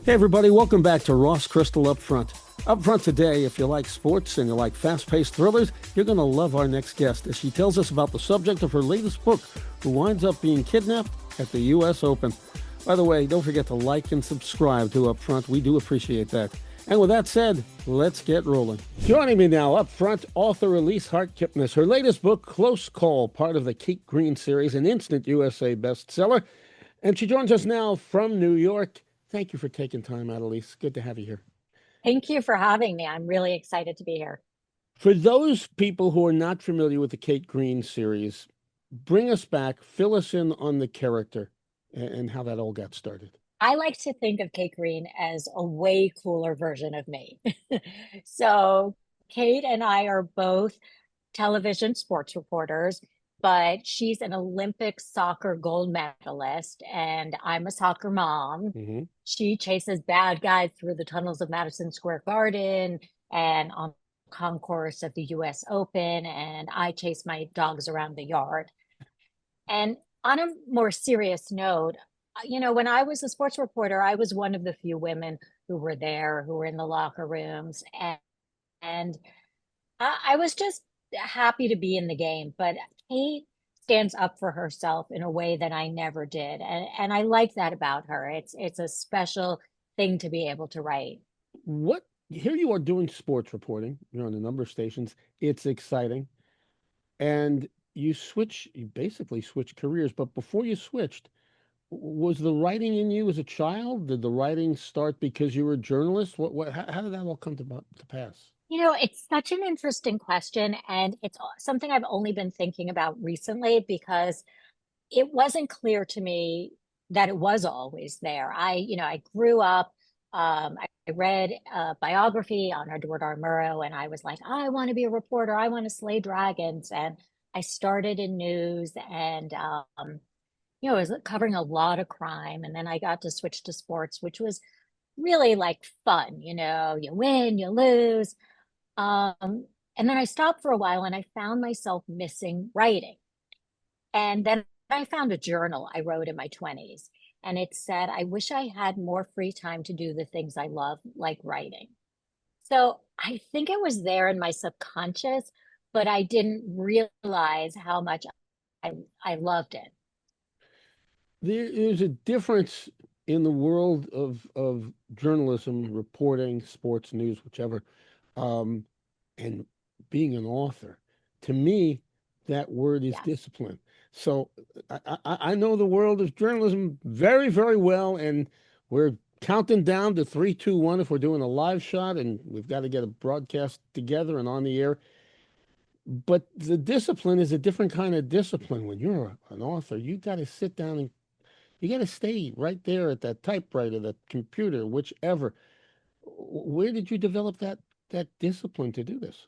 Hey, everybody, welcome back to Ross Crystal Upfront. Upfront today, if you like sports and you like fast paced thrillers, you're going to love our next guest as she tells us about the subject of her latest book, who winds up being kidnapped at the U.S. Open. By the way, don't forget to like and subscribe to Upfront. We do appreciate that. And with that said, let's get rolling. Joining me now up front, author Elise Hart Kipness. Her latest book, Close Call, part of the Kate Green series, an instant USA bestseller. And she joins us now from New York. Thank you for taking time out, Elise. Good to have you here. Thank you for having me. I'm really excited to be here. For those people who are not familiar with the Kate Green series, bring us back, fill us in on the character and how that all got started. I like to think of Kate Green as a way cooler version of me. So, Kate and I are both television sports reporters, but she's an Olympic soccer gold medalist, and I'm a soccer mom. Hmm. She chases bad guys through the tunnels of Madison Square Garden and on concourse of the US Open, and I chase my dogs around the yard. And on a more serious note, when I was a sports reporter, I was one of the few women who were there, who were in the locker rooms, and I was just happy to be in the game. But Kate stands up for herself in a way that I never did, and I like that about her. It's a special thing to be able to write. What here you are doing sports reporting, you're on a number of stations. It's exciting. And you basically switch careers. But before you switched, was the writing in you as a child? Did the writing start because you were a journalist? How did that all come to pass? It's such an interesting question, and it's something I've only been thinking about recently because it wasn't clear to me that it was always there. I grew up, I read a biography on Edward R. Murrow, and I was like, I want to be a reporter. I want to slay dragons. And I started in news and, I was covering a lot of crime. And then I got to switch to sports, which was really like fun. You win, you lose. And then I stopped for a while and I found myself missing writing. And then I found a journal I wrote in my 20s, and it said, I wish I had more free time to do the things I love, like writing. So I think it was there in my subconscious, but I didn't realize how much I loved it. There's a difference in the world of journalism, reporting, sports news, whichever, um, and being an author. To me, that word is Yes. discipline. So I know the world of journalism very, very well, and we're counting down to 3, 2, 1 if we're doing a live shot, and we've got to get a broadcast together and on the air. But the discipline is a different kind of discipline. When you're an author, you got to sit down and you got to stay right there at that typewriter, that computer, whichever. Where did you develop that discipline to do this?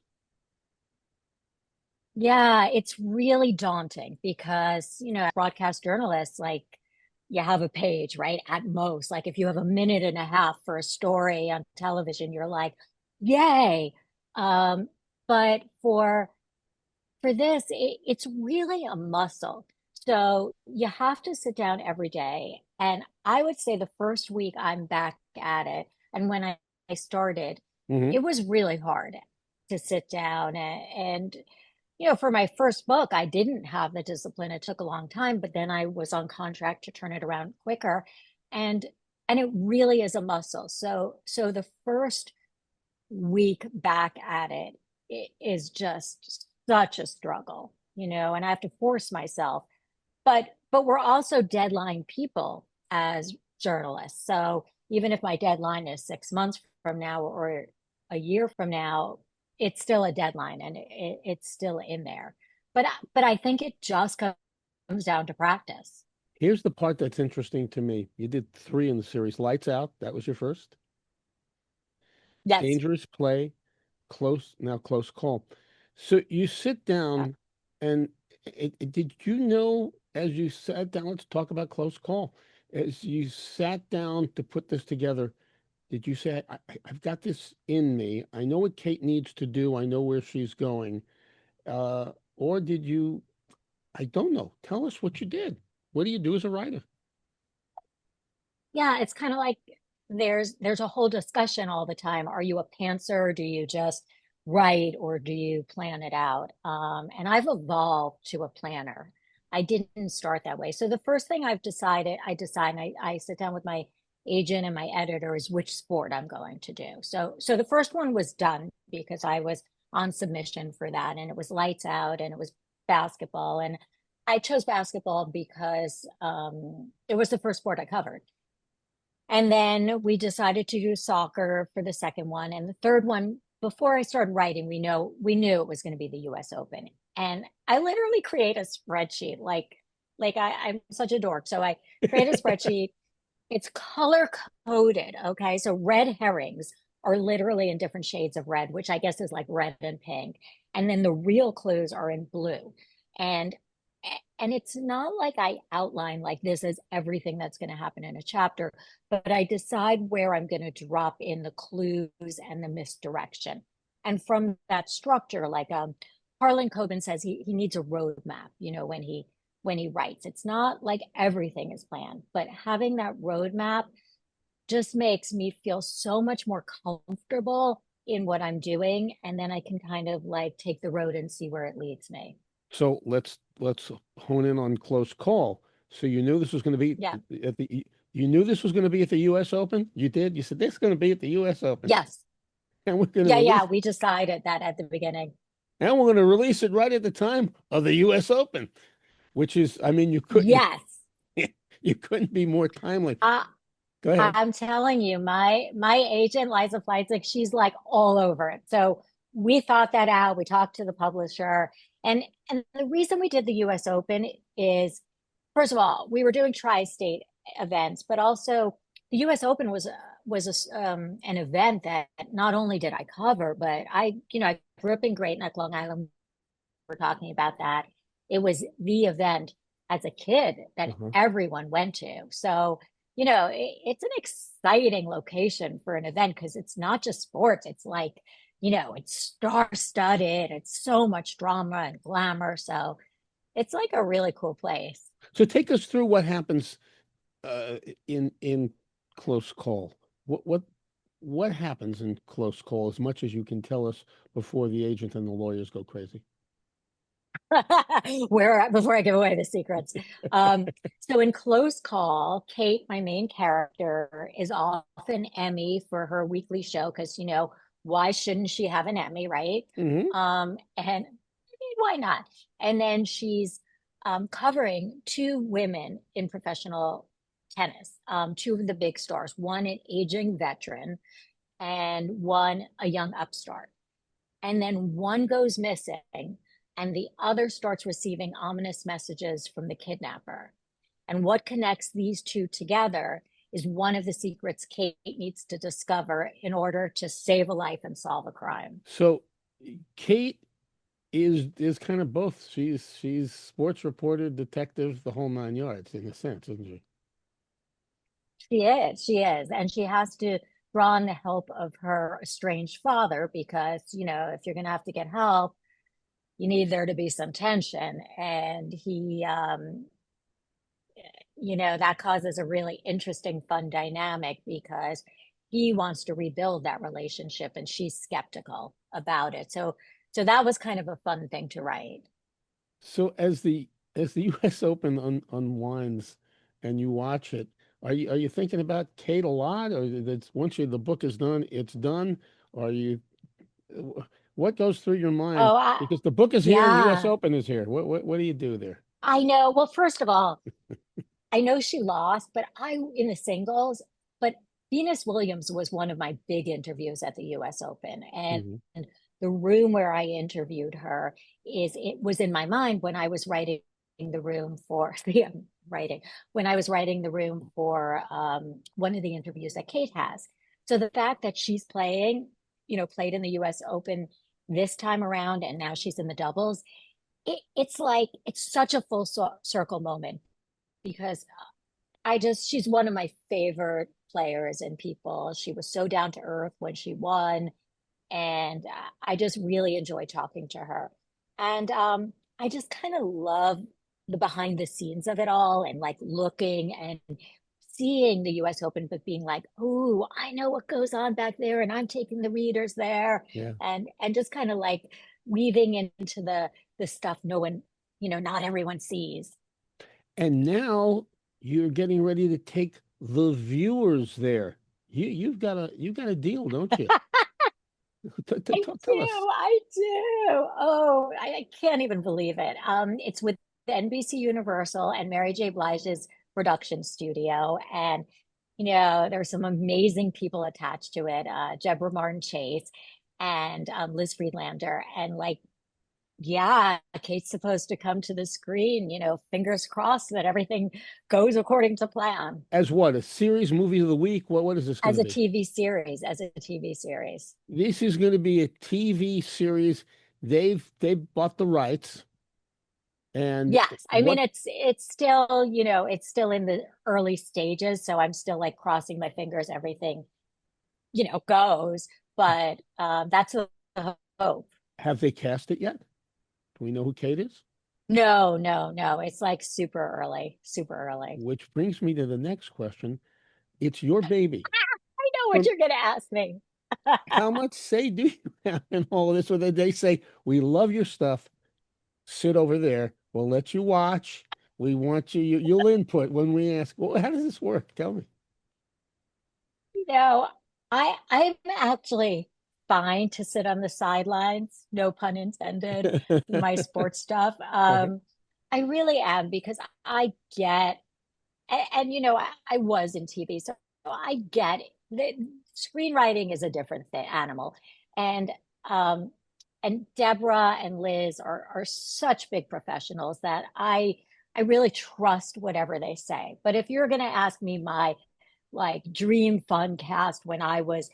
Yeah, it's really daunting because, broadcast journalists, like you have a page, right? At most, like if you have a minute and a half for a story on television, you're like, yay. Um, but for this, it's really a muscle. So you have to sit down every day. And I would say the first week I'm back at it, and when I started, Hmm. it was really hard to sit down and for my first book, I didn't have the discipline. It took a long time, but then I was on contract to turn it around quicker. And and it really is a muscle. So the first week back at it is just such a struggle, and I have to force myself. But we're also deadline people as journalists. So even if my deadline is 6 months from now or a year from now, it's still a deadline and it's still in there. But I think it just comes down to practice. Here's the part that's interesting to me. You did three in the series. Lights Out, that was your first. Yes. Dangerous Play, Close Call. So you sit down and did you know as you sat down, let's talk about Close Call. As you sat down to put this together, did you say, I've got this in me. I know what Kate needs to do. I know where she's going. Or did you, I don't know. Tell us what you did. What do you do as a writer? Yeah, it's kind of like there's a whole discussion all the time. Are you a pantser? Do you just write or do you plan it out? And I've evolved to a planner. I didn't start that way. So the first thing I sit down with my agent and my editor is which sport I'm going to do. So the first one was done because I was on submission for that, and it was lights out and it was basketball. And I chose basketball because it was the first sport I covered. And then we decided to do soccer for the second one. And the third one, before I started writing, we knew it was going to be the US Open. And I literally create a spreadsheet I'm such a dork. So I create a spreadsheet. It's color coded. Okay. So red herrings are literally in different shades of red, which I guess is like red and pink. And then the real clues are in blue. And and it's not like I outline like this is everything that's going to happen in a chapter, but I decide where I'm going to drop in the clues and the misdirection. And from that structure, Harlan Coben says he needs a roadmap, when he writes. It's not like everything is planned, but having that roadmap just makes me feel so much more comfortable in what I'm doing. And then I can kind of like take the road and see where it leads me. So let's hone in on close call. So you knew this was going to be Yeah. at the you knew this was going to be at the U.S. Open. You did. You said this is going to be at the U.S. Open, Yes. and we're going to Yeah. release Yeah. We decided that at the beginning. and we're going to release it right at the time of the U.S. Open, which is, I mean, Yes. you couldn't be more timely. Uh, Go ahead. I'm telling you, my agent, Liza Fleitzig, she's like all over it. So we thought that out. We talked to the publisher. And the reason we did the US Open is, first of all, we were doing tri-state events, but also the US Open was an event that not only did I cover, but I grew up in Great Neck, Long Island. We're talking about that. It was the event as a kid that Uh-huh. everyone went to. So, it's an exciting location for an event because it's not just sports. It's like, it's star-studded. It's so much drama and glamour. So it's like a really cool place. So take us through what happens uh, in close call. What what happens in close call? As much as you can tell us before the agent and the lawyers go crazy. Where before I give away the secrets. So in Close Call, Kate, my main character, is off an Emmy for her weekly show because why shouldn't she have an Emmy, right? Hmm. And I mean, why not? And then she's covering two women in professional tennis, two of the big stars, one an aging veteran and one a young upstart. And then one goes missing and the other starts receiving ominous messages from the kidnapper. And what connects these two together is one of the secrets Kate needs to discover in order to save a life and solve a crime. So Kate is kind of both. She's sports reporter, detective, the whole nine yards in a sense, isn't she? She is. And she has to draw on the help of her estranged father because, if you're going to have to get help, you need there to be some tension. And that causes a really interesting, fun dynamic because he wants to rebuild that relationship and she's skeptical about it. So that was kind of a fun thing to write. So as the U.S. Open unwinds and you watch it, are you thinking about Kate a lot, or that's once the book is done, it's done? Or are you what goes through your mind? Oh, Because the book is here and the U.S. yeah, Open is here. What do you do there? I know. Well, first of all, I know she lost, but in the singles, but Venus Williams was one of my big interviews at the US Open. And Hmm. the room where I interviewed her it was in my mind when I was writing the room for yeah, writing, when I was writing the room for one of the interviews that Kate has. So the fact that she's played in the US Open this time around, and now she's in the doubles, it's like it's such a full circle moment because she's one of my favorite players and people. She was so down to earth when she won. And I just really enjoy talking to her. And I just kind of love the behind the scenes of it all and like looking and seeing the US Open, but being like, oh, I know what goes on back there, and I'm taking the readers there, Yeah. and just kind of like weaving into the stuff no one, not everyone sees. And now you're getting ready to take the viewers there. You've got a deal, don't you? I Tell us. I do. Oh, I can't even believe it. It's with NBC Universal and Mary J. Blige's production studio, and there's some amazing people attached to it. Deborah Martin Chase and Liz Friedlander, and like, yeah, Kate's supposed to come to the screen. Fingers crossed that everything goes according to plan. As what? A series, movie of the week? What is this going As to a be? TV series, as a TV series. This is going to be a TV series. They've bought the rights. And Yes, I mean what it's still, it's still in the early stages, so I'm still like crossing my fingers everything, goes, but that's the hope. have they cast it yet? Do we know who Kate is? No, no, no. It's like super early, super early. Which brings me to the next question. It's your baby. I know what From you're gonna ask me. how much say do you have in all of this? Or they say, we love your stuff. Sit over there. We'll let you watch. We want you'll input when we ask. Well, how does this work? Tell me. You know, I'm actually fine to sit on the sidelines, no pun intended, my sports stuff. Uh-huh. I really am because I get and I was in TV, so I get it. Screenwriting is a different animal, and um, and Deborah and Liz are such big professionals that I really trust whatever they say. But if you're going to ask me my like dream fun cast when I was,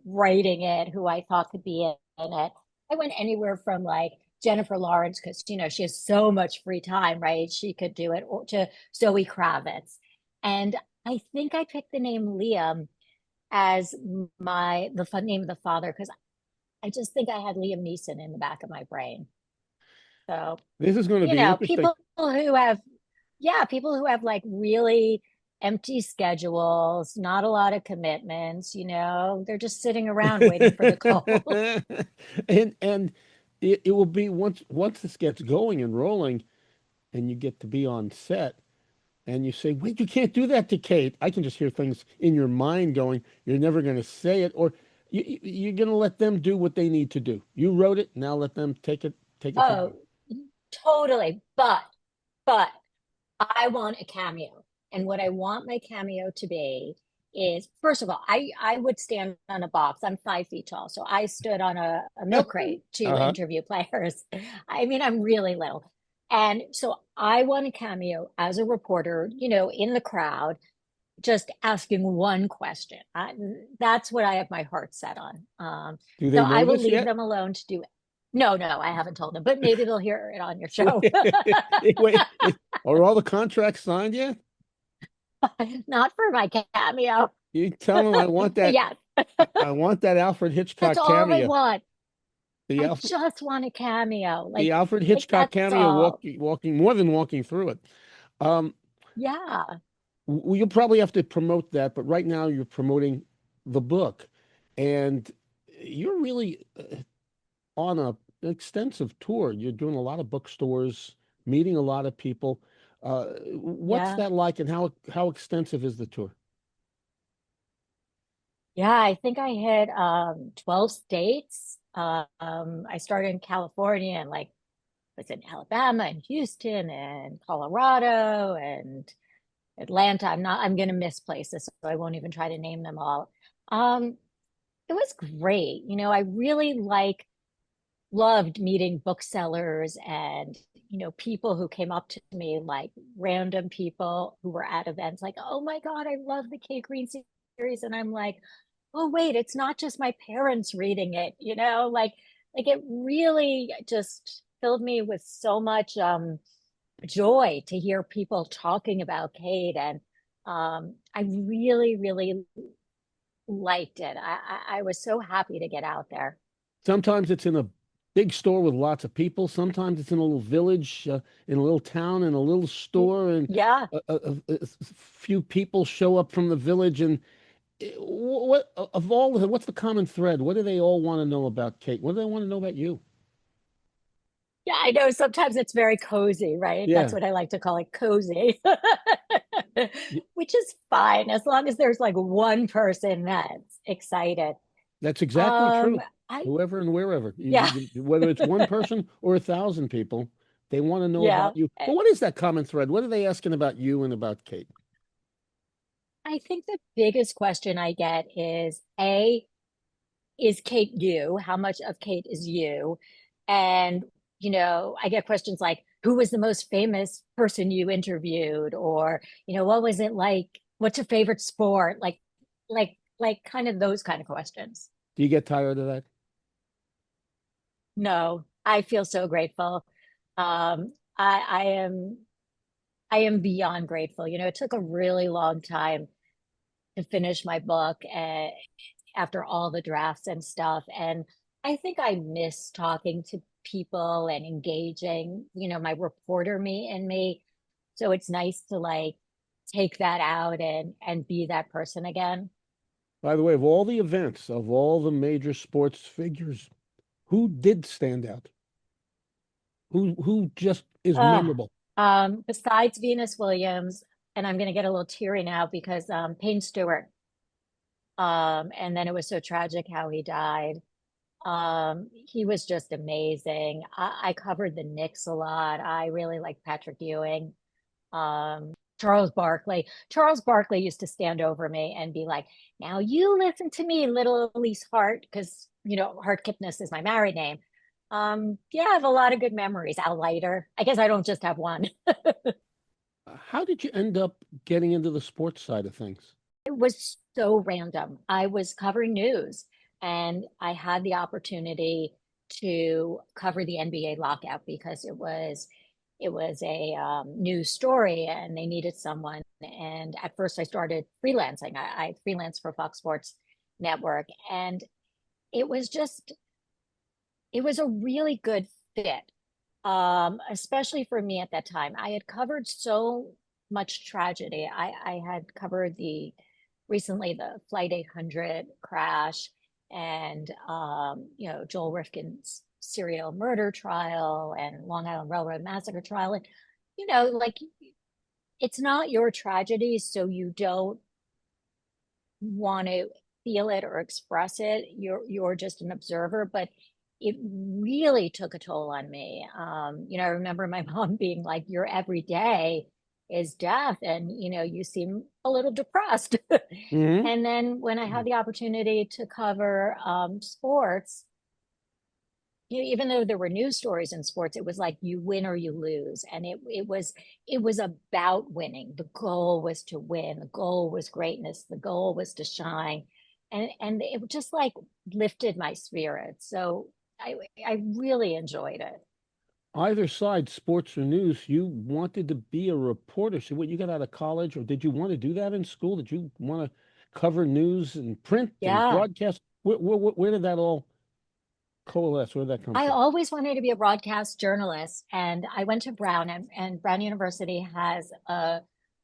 writing it, who I thought could be in it, I went anywhere from like Jennifer Lawrence because she has so much free time, right? She could do it, or to Zoe Kravitz. And I think I picked the name Liam as the fun name of the father because I just think I had Liam Neeson in the back of my brain. So, This is going to be interesting. people who have like really empty schedules, not a lot of commitments, they're just sitting around waiting for the call. And it will be once this gets going and rolling and you get to be on set and you say, wait, you can't do that to Kate. I can just hear things in your mind going, you're never going to say it, or you're going to let them do what they need to do. You wrote it, now let them take it from Oh, you. totally. But I want a cameo. And what I want my cameo to be is, first of all, I would stand on a box. I'm 5 feet tall. So I stood on a milk crate to Uh-huh. interview players. I mean, I'm really little. And so I want a cameo as a reporter, in the crowd, just asking one question. That's what I have my heart set on. Do So they I know will this leave yet? them alone to do it. No, no, I haven't told them, but maybe they'll hear it on your Wait, show. wait, are all the contracts signed yet? Not for my cameo. You tell them I want that. Yes, I want that Alfred that's Hitchcock all I cameo. want. The I Alfred, just want a cameo. the Alfred Like Hitchcock that's cameo, all. walking more than walking through it. Um, Yeah, you'll probably have to promote that, but right now you're promoting the book, and you're really on an extensive tour. You're doing a lot of bookstores, meeting a lot of people. What's yeah, that like, and how extensive is the tour? yeah. I think I hit 12 states. I started in California and like was in Alabama and Houston and Colorado and Atlanta. I'm gonna miss places, so I won't even try to name them all. Um, it was great. I really loved meeting booksellers and people who came up to me, like random people who were at events, like, oh my God, I love the Kate Green series. And I'm like, oh wait, it's not just my parents reading it, like it really just filled me with so much joy to hear people talking about Kate. And I really, really liked it. I was so happy to get out there. Sometimes it's in a big store with lots of people. Sometimes it's in a little village, in a little town, in a little store, and Yeah. a few people show up from the village. And what of all of it, what's the common thread? What do they all want to know about Kate? What do they want to know about you? Yeah, I know sometimes it's very cozy, right? That's Yeah, what I like to call it, cozy. Which is fine as long as there's like one person that's excited. that's exactly Um, true. I Whoever and wherever, yeah. whether it's one person or 1,000 people, they want to know Yeah. about you. But what is that common thread? What are they asking about you and about Kate? I think the biggest question I get is A, is Kate you? How much of Kate is you? And, I get questions like, who was the most famous person you interviewed? Or, what was it like? What's your favorite sport? Like kind of those kind of questions. Do you get tired of that? No, I feel so grateful. I am beyond grateful. It took a really long time to finish my book after all the drafts and stuff. And I think I miss talking to people and engaging, my reporter me and me. So it's nice to like take that out and be that person again. By the way, of all the events, of all the major sports figures, who did stand out? Who just is Uh, memorable? besides Venus Williams, and I'm going to get a little teary now because Payne Stewart. And then it was so tragic how he died. He was just amazing. I covered the Knicks a lot. I really like Patrick Ewing. Charles Barkley. Charles Barkley used to stand over me and be like, "Now you listen to me, little Elise Hart," because Hart Kipness is my married name. Yeah, I have a lot of good memories. Al Leiter. I guess I don't just have one. How did you end up getting into the sports side of things? It was so random. I was covering news and I had the opportunity to cover the NBA lockout because it was a news story and they needed someone. And at first I started freelancing. I freelanced for Fox Sports Network and it was just it was a really good fit. Especially for me at that time. I had covered so much tragedy. I had covered recently the Flight 800 crash and Joel Rifkin's serial murder trial and Long Island Railroad massacre trial. And like it's not your tragedy, so you don't want to feel it or express it. You're just an observer, but it really took a toll on me. I remember my mom being like, "Your everyday is death, and you seem a little depressed." Hmm. And then when I had the opportunity to cover sports, even though there were news stories in sports, it was like you win or you lose, and it was about winning. The goal was to win. The goal was greatness. The goal was to shine, and it just like lifted my spirits. So I really enjoyed it. Either side, sports or news, you wanted to be a reporter. So what, you got out of college, or did you want to do that in school? Did you want to cover news and print and Yeah. broadcast? Where did that all coalesce? Where did that come I from? always wanted to be a broadcast journalist, and I went to Brown, and Brown University has a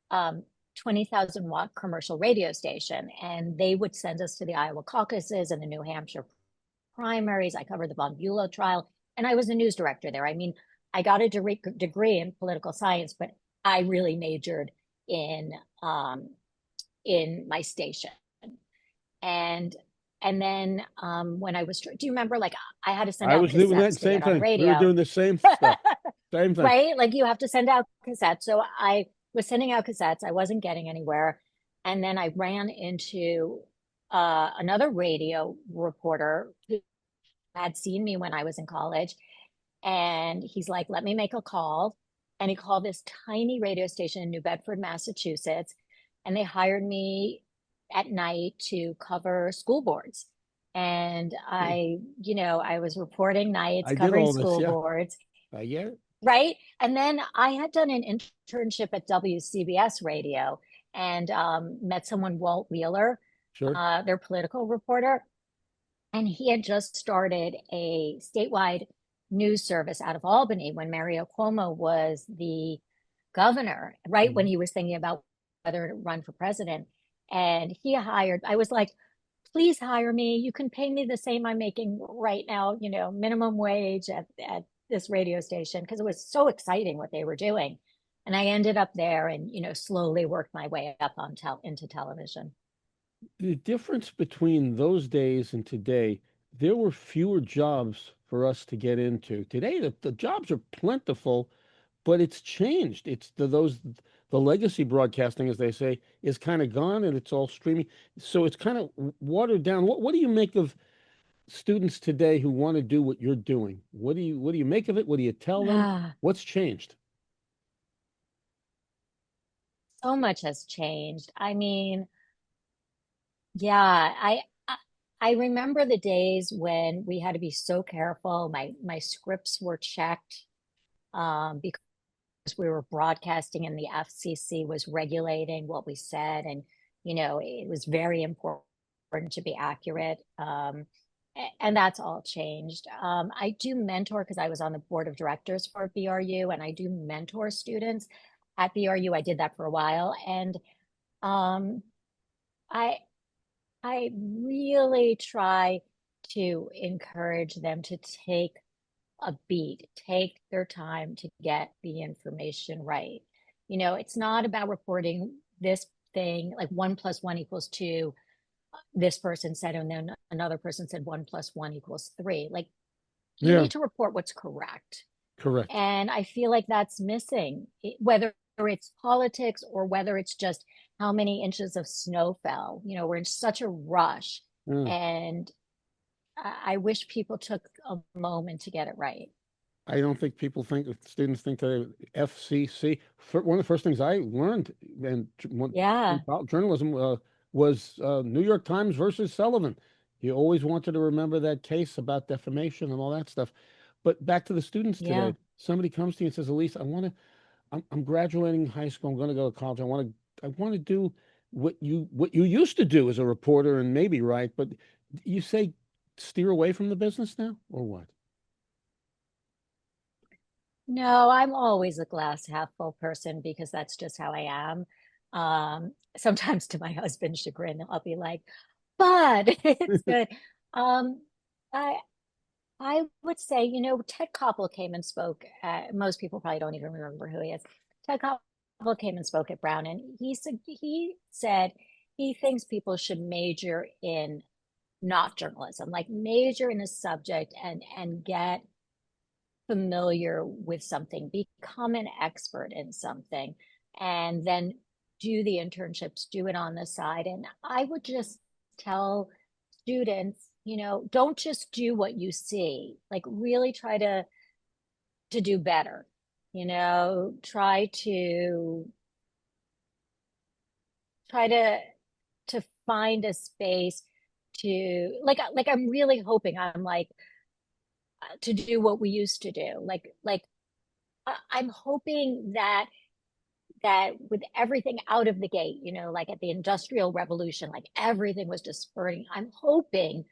um, 20,000-watt commercial radio station, and they would send us to the Iowa caucuses and the New Hampshire primaries. I covered the Von Bulow trial, and I was a news director there. I mean, I got a degree in political science, but I really majored in um, in my station. And and then when I was, do you remember like I had to send I out was doing that cassettes to same get on the thing. We were radio, doing the same stuff. Same thing. right? Like you have to send out cassettes. So I was sending out cassettes. I wasn't getting anywhere. And then I ran into another radio reporter who had seen me when I was in college. And he's like, let me make a call. And he called this tiny radio station in New Bedford, Massachusetts. And they hired me at night to cover school boards. And Hey, I was reporting nights, I did covering all this. school Yeah, boards, I get it. right? And then I had done an internship at WCBS Radio and met someone, Walt Wheeler, Sure. their political reporter. And he had just started a statewide news service out of Albany when Mario Cuomo was the governor, right when Mhm. he was thinking about whether to run for president. And he hired, I was like, please hire me. You can pay me the same I'm making right now, minimum wage at this radio station, because it was so exciting what they were doing. And I ended up there and, slowly worked my way up into television. The difference between those days and today, there were fewer jobs for us to get into. Today, the jobs are plentiful, but it's changed. It's the legacy broadcasting, as they say, is kind of gone, and it's all streaming. So it's kind of watered down. What do you make of students today who want to do what you're doing? What do you make of it? What do you tell them? Ah, What's changed? so much has changed. I mean, yeah, I remember the days when we had to be so careful. My scripts were checked because we were broadcasting and the FCC was regulating what we said, and it was very important to be accurate. And that's all changed. I do mentor because I was on the board of directors for BRU, and I do mentor students at BRU. I did that for a while, and um, I I really try to encourage them to take a beat, take their time to get the information right. It's not about reporting this thing like 1 + 1 = 2. This person said, and then another person said 1 + 1 = 3. Like, you Yeah, need to report what's correct. correct. And I feel like that's missing, whether it's politics or whether it's just how many inches of snow fell. We're in such a rush. Yeah. And I wish people took a moment to get it right. I don't think students think today FCC. One of the first things I learned in Yeah, journalism was New York Times versus Sullivan. You always wanted to remember that case about defamation and all that stuff. But back to the students yeah. today. Somebody comes to you and says, Elise, I'm graduating high school. I'm going to go to college. I want to do what you used to do as a reporter and maybe write, but you say steer away from the business now or what? No, I'm always a glass half full person because that's just how I am. Sometimes to my husband's chagrin, I'll be like, but it's good. Um, I I would say, Ted Koppel came and spoke. Most people probably don't even remember who he is. Ted Koppel came and spoke at Brown, and he said he thinks people should major in not journalism, like major in a subject and get familiar with something, become an expert in something, and then do the internships, do it on the side. And I would just tell students, don't just do what you see, like really try to do better, try to find a space to like I'm really hoping I'm like to do what we used to do, like I'm hoping that with everything out of the gate, like at the Industrial Revolution, like everything was just spurting. I'm hoping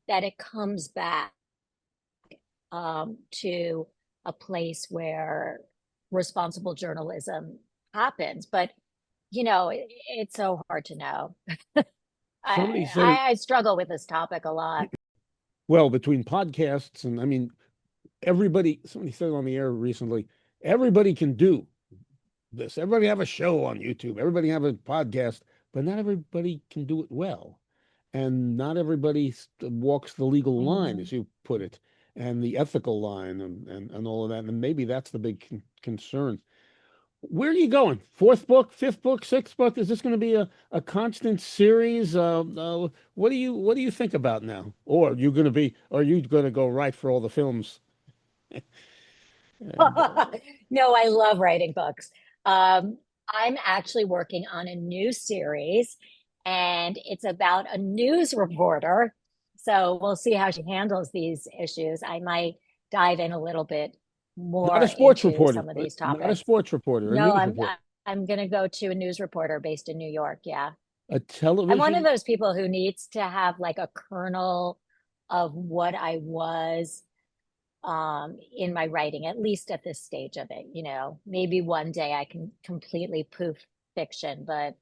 that it comes back to a place where responsible journalism happens. But it's so hard to know. I, Somebody said it I struggle with this topic a lot. well between podcasts and I mean somebody said on the air recently, everybody can do this. Everybody have a show on YouTube. Everybody have a podcast, but not everybody can do it well. And not everybody walks the legal line, Mhm. as you put it, and the ethical line and all of that. And maybe that's the big concern. Where are you going? Fourth book, fifth book, sixth book? Is this going to be a constant series? What do you think about now? Or are you going to go right for all the films? And No, I love writing books. Um, I'm actually working on a new series, and it's about a news reporter. So we'll see how she handles these issues. I might dive in a little bit not a more sports into reporter, some of these not a topics. sports reporter, a No, news I'm reporter, I'm going to go to a news reporter based in New York. Yeah. a I'm one of television. those people who needs to have like a kernel of what I was in my writing, at least at this stage of it. Maybe one day I can completely poof fiction, but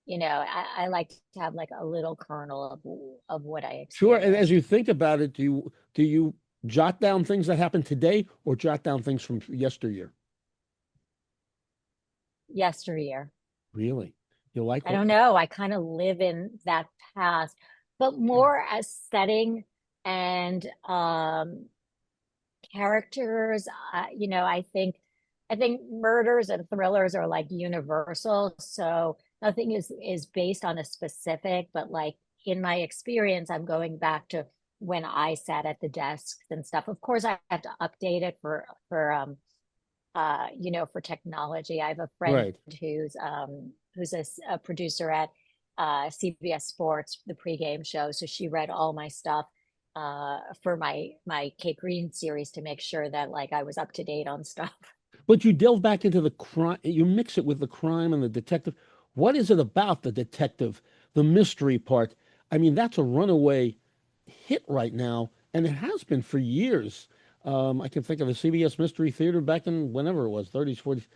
I like to have like a little kernel of what I Sure. And as experienced you think about it, do you jot down things that happened today or jot down things from yesteryear? yesteryear. Really? You like I what? don't know. I kind of live in that past, but Yeah. more as setting and characters. I think murders and thrillers are like universal. So nothing is based on a specific, but like in my experience, I'm going back to when I sat at the desks and stuff. Of course, I have to update it for technology. I have a friend Right. who's a producer at CBS Sports, the pregame show. So she read all my stuff for my Kate Green series to make sure that like I was up to date on stuff. But you delve back into the crime, you mix it with the crime and the detective. What is it about the detective, the mystery part? I mean, that's a runaway hit right now, and it has been for years. I can think of the CBS Mystery Theater back in whenever it was, 30s, 40s.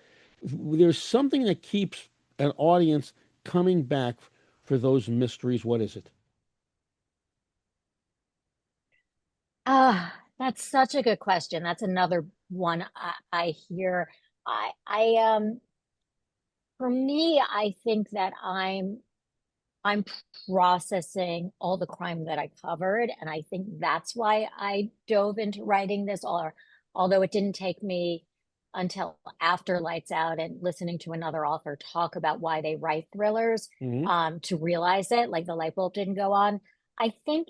There's something that keeps an audience coming back for those mysteries. What is it? That's such a good question. That's another one I hear. I for me, I think that I'm processing all the crime that I covered, and I think that's why I dove into writing this. Or although it didn't take me until after Lights Out and listening to another author talk about why they write thrillers, Hmm. to realize it, like the light bulb didn't go on. I think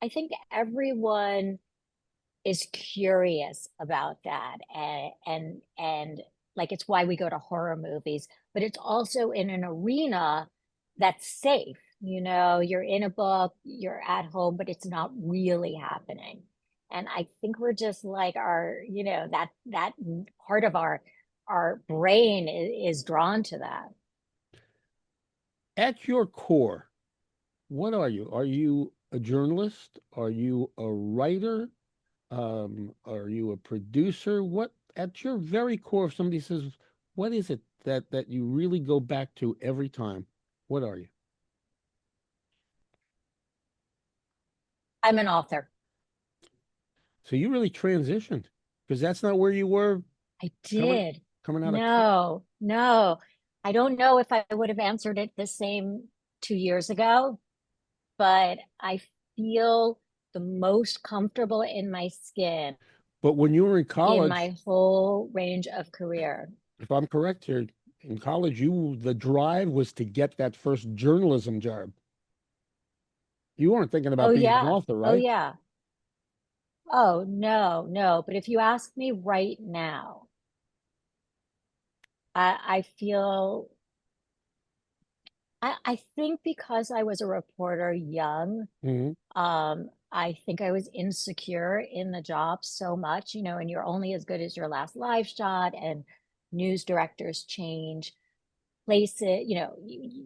I think everyone is curious about that, and like it's why we go to horror movies, but it's also in an arena that's safe. You're in a book, you're at home, but it's not really happening. And I think we're just like that part of our brain is drawn to that. At your core, what are you? Are you a journalist? Are you a writer? Are you a producer? What, at your very core, if somebody says, what is it that you really go back to every time? What are you? I'm an author. So you really transitioned because that's not where you were I coming did. coming out of No, no. I don't know if I would have answered it the same 2 years ago, but I feel the most comfortable in my skin But when you were in in college, my whole range of career. if I'm correct here, in college, the drive was to get that first journalism job. You weren't thinking Oh, about being an yeah. author, Oh, right? yeah. Oh, no, no. But if you ask me right now, I feel, I think because I was a reporter young, Hmm. I think I was insecure in the job so much, and you're only as good as your last live shot, and news directors change places.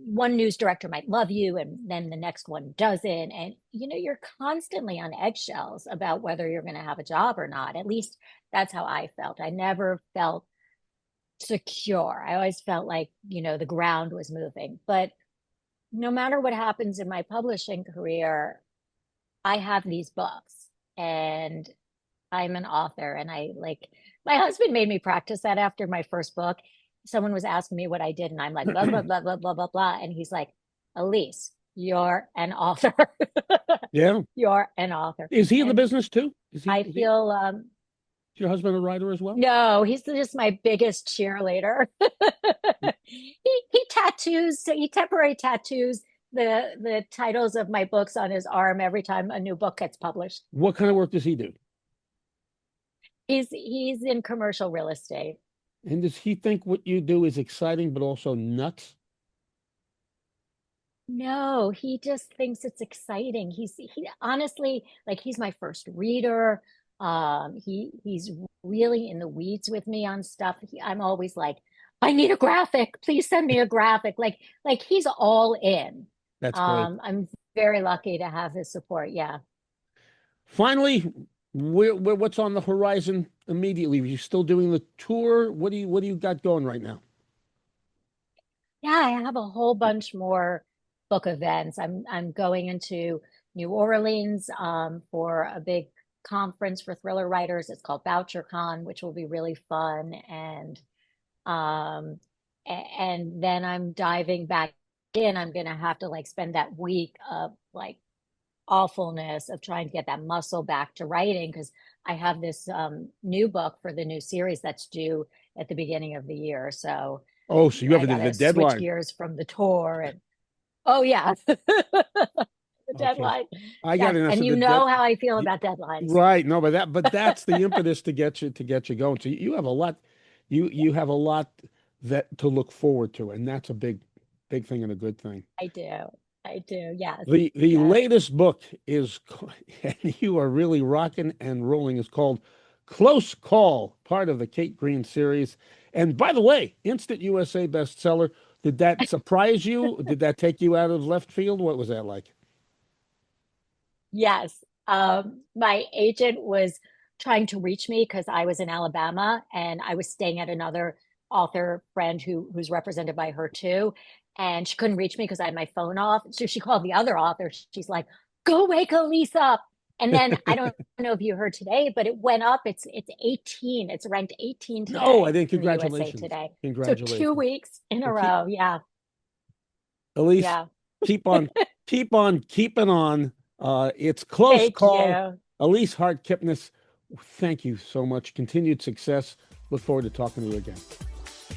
One news director might love you, and then the next one doesn't. And, you're constantly on eggshells about whether you're going to have a job or not. At least that's how I felt. I never felt secure. I always felt like, the ground was moving. But no matter what happens in my publishing career, I have these books and I'm an author. And I like, my husband made me practice that after my first book. Someone was asking me what I did, and I'm like, blah, blah, blah, blah, blah, blah, blah. And he's like, Elise, you're an author. Yeah. You're an author. Is he in the And business too? I Is feel, your husband a writer as well? no, he's just my biggest cheerleader. He temporary tattoos the titles of my books on his arm every time a new book gets published. What kind of work does he do? He's in commercial real estate. And does he think what you do is exciting but also nuts? No, he just thinks it's exciting. He honestly, like, he's my first reader. He's really in the weeds with me on stuff. I'm always like, I need a graphic. Please send me a graphic. Like he's all in. That's great. I'm very lucky to have his support. Yeah. Finally, What's on the horizon immediately? Are you still doing the tour? What do you got going right now? Yeah, I have a whole bunch more book events. I'm going into New Orleans for a big conference for thriller writers. It's called VoucherCon, which will be really fun. Um, and then I'm diving back in. I'm gonna have to like spend that week of like awfulness of trying to get that muscle back to writing because I have this new book for the new series that's due at the beginning of the year. So Oh, so you have I it at the gotta switch deadline. gears from the tour and oh yeah, the Okay. deadline. I got Yes, an and answer. you know how I feel about deadlines. Right. No, but that's the impetus to get you going. So you have a lot, you have a lot that to look forward to, and that's a big thing and a good thing. I do. I do. Yes. The Yes. latest book is, and you are really rocking and rolling, is called Close Call, part of the Kate Green series. And by the way, instant USA bestseller. Did that surprise you? Did that take you out of left field? What was that like? Yes. My agent was trying to reach me because I was in Alabama and I was staying at another author friend who's represented by her too. And she couldn't reach me because I had my phone off. So she called the other author. She's like, go wake Elise up. And then I don't know if you heard today, but it went up. It's 18. It's ranked 18 No, I today didn't. in the USA Congratulations. Today. So two Congratulations. weeks in a Well, keep row. Yeah. Elise, Yeah. keep on, keep on keeping on. It's Close Thank Call. you. Elise Hart Kipness, thank you so much. Continued success. Look forward to talking to you again.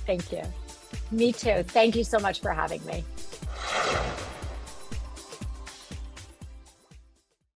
Thank you. Me too. Thank you so much for having me.